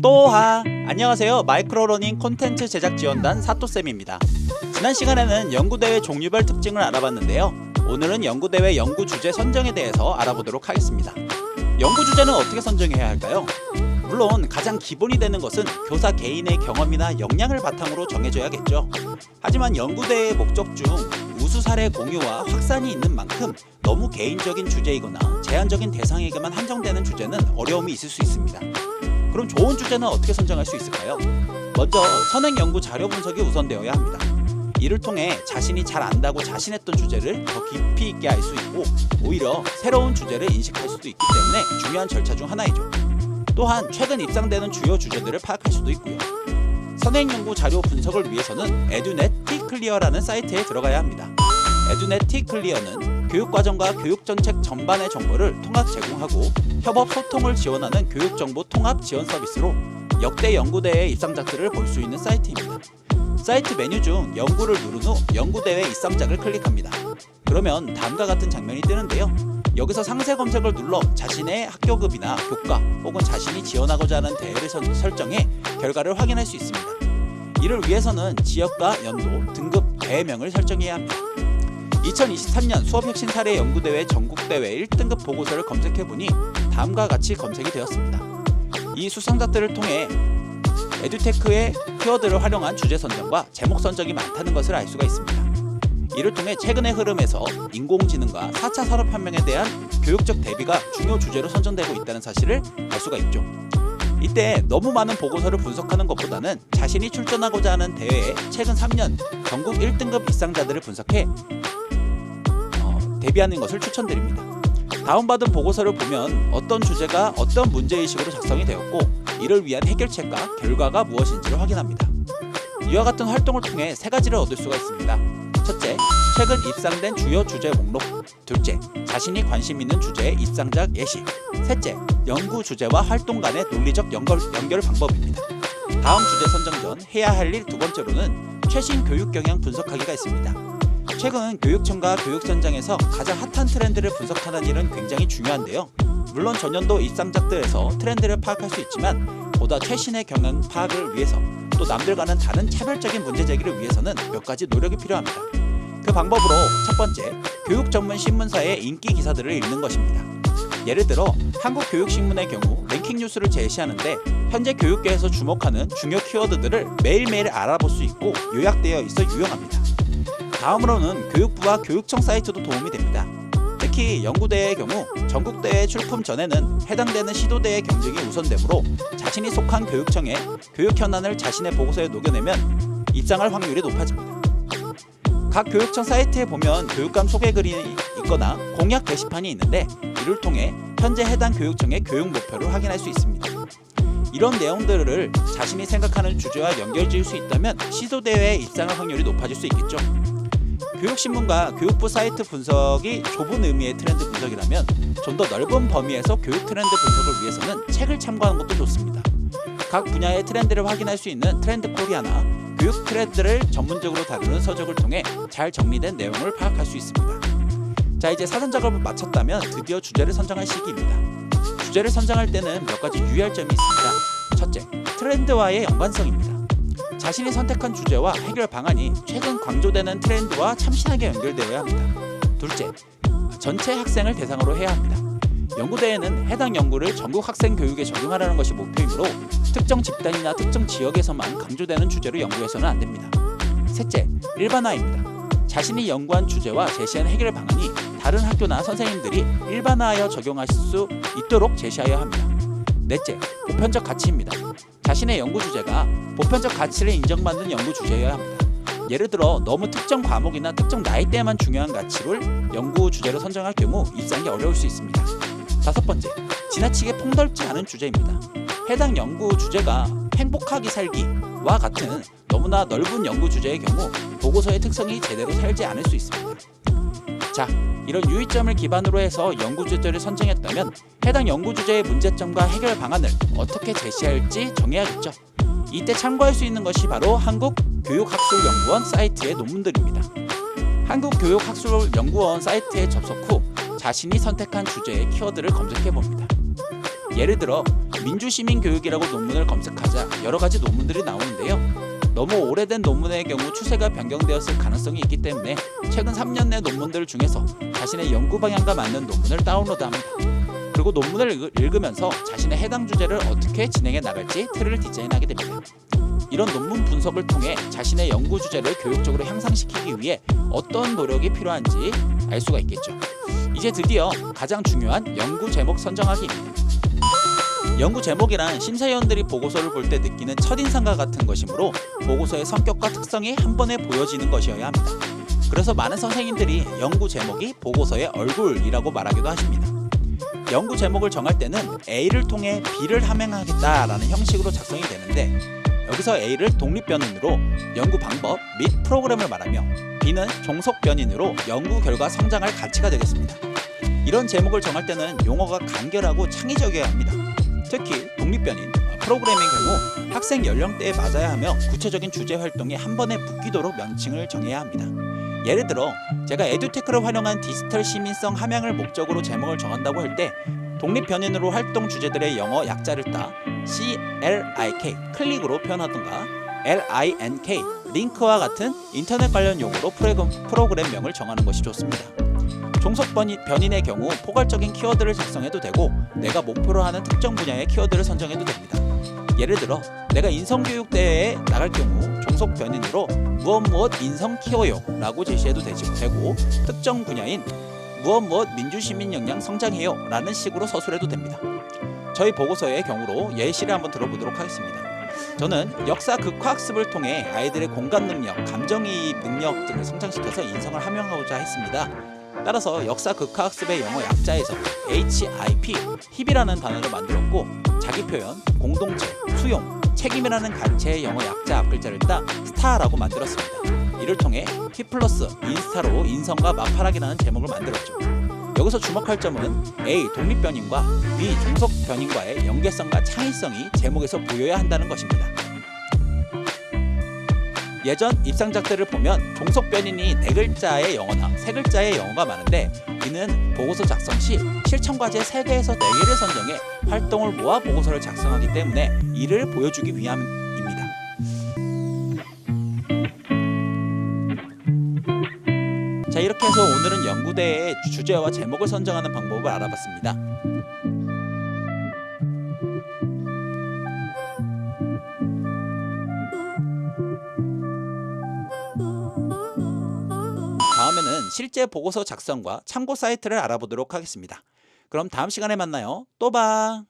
또하! 안녕하세요. 마이크로러닝 콘텐츠 제작 지원단 사토쌤입니다. 지난 시간에는 연구대회 종류별 특징을 알아봤는데요. 오늘은 연구대회 연구주제 선정에 대해서 알아보도록 하겠습니다. 연구주제는 어떻게 선정해야 할까요? 물론 가장 기본이 되는 것은 교사 개인의 경험이나 역량을 바탕으로 정해져야겠죠. 하지만 연구대회의 목적 중 우수 사례 공유와 확산이 있는 만큼 너무 개인적인 주제이거나 제한적인 대상에게만 한정되는 주제는 어려움이 있을 수 있습니다. 그럼 좋은 주제는 어떻게 선정할 수 있을까요? 먼저 선행 연구 자료 분석이 우선되어야 합니다. 이를 통해 자신이 잘 안다고 자신했던 주제를 더 깊이 있게 알 수 있고 오히려 새로운 주제를 인식할 수도 있기 때문에 중요한 절차 중 하나이죠. 또한 최근 입상되는 주요 주제들을 파악할 수도 있고요. 선행 연구 자료 분석을 위해서는 에듀넷 T클리어라는 사이트에 들어가야 합니다. 에듀넷 T클리어는 교육과정과 교육정책 전반의 정보를 통합 제공하고 협업 소통을 지원하는 교육정보 통합 지원 서비스로 역대 연구대회 입상작들을 볼 수 있는 사이트입니다. 사이트 메뉴 중 연구를 누른 후 연구대회 입상작을 클릭합니다. 그러면 다음과 같은 장면이 뜨는데요. 여기서 상세 검색을 눌러 자신의 학교급이나 교과 혹은 자신이 지원하고자 하는 대회를 설정해 결과를 확인할 수 있습니다. 이를 위해서는 지역과 연도, 등급, 대회명을 설정해야 합니다. 2023년 수업혁신 사례 연구대회 전국대회 1등급 보고서를 검색해보니 다음과 같이 검색이 되었습니다. 이 수상작들을 통해 에듀테크의 키워드를 활용한 주제 선정과 제목 선정이 많다는 것을 알 수가 있습니다. 이를 통해 최근의 흐름에서 인공지능과 4차 산업혁명에 대한 교육적 대비가 중요 주제로 선정되고 있다는 사실을 알 수가 있죠. 이때 너무 많은 보고서를 분석하는 것보다는 자신이 출전하고자 하는 대회에 최근 3년 전국 1등급 입상자들을 분석해 대비하는 것을 추천드립니다. 다운받은 보고서를 보면 어떤 주제가 어떤 문제의식으로 작성이 되었고 이를 위한 해결책과 결과가 무엇인지를 확인합니다. 이와 같은 활동을 통해 세 가지를 얻을 수가 있습니다. 첫째, 최근 입상된 주요 주제 목록. 둘째, 자신이 관심 있는 주제의 입상작 예시. 셋째, 연구 주제와 활동 간의 논리적 연결 방법입니다. 다음 주제 선정 전 해야 할 일 두 번째로는 최신 교육 경향 분석하기가 있습니다. 최근 교육청과 교육현장에서 가장 핫한 트렌드를 분석하는 일은 굉장히 중요한데요. 물론 전년도 입상작들에서 트렌드를 파악할 수 있지만 보다 최신의 경향 파악을 위해서 또 남들과는 다른 차별적인 문제 제기를 위해서는 몇 가지 노력이 필요합니다. 그 방법으로 첫 번째, 교육 전문 신문사의 인기 기사들을 읽는 것입니다. 예를 들어 한국교육신문의 경우 랭킹 뉴스를 제시하는데 현재 교육계에서 주목하는 중요 키워드들을 매일매일 알아볼 수 있고 요약되어 있어 유용합니다. 다음으로는 교육부와 교육청 사이트도 도움이 됩니다. 특히 연구대회의 경우 전국대회 출품 전에는 해당되는 시도대회 경쟁이 우선되므로 자신이 속한 교육청의 교육 현안을 자신의 보고서에 녹여내면 입상할 확률이 높아집니다. 각 교육청 사이트에 보면 교육감 소개글이 있거나 공약 게시판이 있는데 이를 통해 현재 해당 교육청의 교육 목표를 확인할 수 있습니다. 이런 내용들을 자신이 생각하는 주제와 연결지을 수 있다면 시도대회에 입상할 확률이 높아질 수 있겠죠. 교육신문과 교육부 사이트 분석이 좁은 의미의 트렌드 분석이라면 좀 더 넓은 범위에서 교육 트렌드 분석을 위해서는 책을 참고하는 것도 좋습니다. 각 분야의 트렌드를 확인할 수 있는 트렌드 코리아나 교육 트렌드를 전문적으로 다루는 서적을 통해 잘 정리된 내용을 파악할 수 있습니다. 자, 이제 사전 작업을 마쳤다면 드디어 주제를 선정할 시기입니다. 주제를 선정할 때는 몇 가지 유의할 점이 있습니다. 첫째, 트렌드와의 연관성입니다. 자신이 선택한 주제와 해결 방안이 최근 강조되는 트렌드와 참신하게 연결되어야 합니다. 둘째, 전체 학생을 대상으로 해야 합니다. 연구대회는 해당 연구를 전국 학생 교육에 적용하라는 것이 목표이므로 특정 집단이나 특정 지역에서만 강조되는 주제로 연구해서는 안 됩니다. 셋째, 일반화입니다. 자신이 연구한 주제와 제시한 해결 방안이 다른 학교나 선생님들이 일반화하여 적용하실 수 있도록 제시하여야 합니다. 넷째, 보편적 가치입니다. 자신의 연구 주제가 보편적 가치를 인정받는 연구 주제여야 합니다. 예를 들어 너무 특정 과목이나 특정 나이대에만 중요한 가치를 연구 주제로 선정할 경우 입상이 어려울 수 있습니다. 다섯 번째, 지나치게 폭넓지 않은 주제입니다. 해당 연구 주제가 행복하기 살기와 같은 너무나 넓은 연구 주제의 경우 보고서의 특성이 제대로 살지 않을 수 있습니다. 자, 이런 유의점을 기반으로 해서 연구 주제를 선정했다면 해당 연구 주제의 문제점과 해결 방안을 어떻게 제시할지 정해야겠죠. 이때 참고할 수 있는 것이 바로 한국교육학술연구원 사이트의 논문들입니다. 한국교육학술연구원 사이트에 접속 후 자신이 선택한 주제의 키워드를 검색해 봅니다. 예를 들어 민주시민교육이라고 논문을 검색하자 여러 가지 논문들이 나오는데요. 너무 오래된 논문의 경우 추세가 변경되었을 가능성이 있기 때문에 최근 3년 내 논문들 중에서 자신의 연구 방향과 맞는 논문을 다운로드합니다. 그리고 논문을 읽으면서 자신의 해당 주제를 어떻게 진행해 나갈지 틀을 디자인하게 됩니다. 이런 논문 분석을 통해 자신의 연구 주제를 교육적으로 향상시키기 위해 어떤 노력이 필요한지 알 수가 있겠죠. 이제 드디어 가장 중요한 연구 제목 선정하기입니다. 연구 제목이란 심사위원들이 보고서를 볼 때 느끼는 첫인상과 같은 것이므로 보고서의 성격과 특성이 한 번에 보여지는 것이어야 합니다. 그래서 많은 선생님들이 연구 제목이 보고서의 얼굴이라고 말하기도 하십니다. 연구 제목을 정할 때는 A를 통해 B를 함양하겠다라는 형식으로 작성이 되는데, 여기서 A를 독립변인으로 연구 방법 및 프로그램을 말하며 B는 종속변인으로 연구 결과 성장할 가치가 되겠습니다. 이런 제목을 정할 때는 용어가 간결하고 창의적이어야 합니다. 특히 독립변인, 프로그램의 경우 학생 연령대에 맞아야 하며 구체적인 주제 활동이 한 번에 묶이도록 명칭을 정해야 합니다. 예를 들어 제가 에듀테크를 활용한 디지털 시민성 함양을 목적으로 제목을 정한다고 할 때 독립변인으로 활동 주제들의 영어 약자를 따 CLIK 클릭으로 표현하던가 LINK 링크와 같은 인터넷 관련 용어로 프로그램명을 정하는 것이 좋습니다. 종속변인의 경우 포괄적인 키워드를 작성해도 되고 내가 목표로 하는 특정 분야의 키워드를 선정해도 됩니다. 예를 들어 내가 인성교육대회에 나갈 경우 종속변인으로 무엇 인성 키워요 라고 제시해도 되고, 특정 분야인 무엇 민주시민 역량 성장해요 라는 식으로 서술해도 됩니다. 저희 보고서의 경우로 예시를 한번 들어보도록 하겠습니다. 저는 역사 극화학습을 통해 아이들의 공감 능력, 감정이입 능력 등을 성장시켜서 인성을 함양하고자 했습니다. 따라서 역사 극화학습의 영어 약자에서 HIP, 힙이라는 단어를 만들었고, 자기표현, 공동체, 수용, 책임이라는 가치의 영어 약자 앞글자를 따 스타라고 만들었습니다. 이를 통해 힙 플러스 인스타로 인성과 마파락이라는 제목을 만들었죠. 여기서 주목할 점은 A. 독립변인과 B. 종속변인과의 연계성과 창의성이 제목에서 보여야 한다는 것입니다. 예전 입상작들을 보면 종속변인이 4글자의 영어나 3글자의 영어가 많은데, 이는 보고서 작성 시 실천과제 3개에서 4개를 선정해 활동을 모아 보고서를 작성하기 때문에 이를 보여주기 위함입니다. 자, 이렇게 해서 오늘은 연구대의 주제와 제목을 선정하는 방법을 알아봤습니다. 다음에는 실제 보고서 작성과 참고 사이트를 알아보도록 하겠습니다. 그럼 다음 시간에 만나요. 또 봐.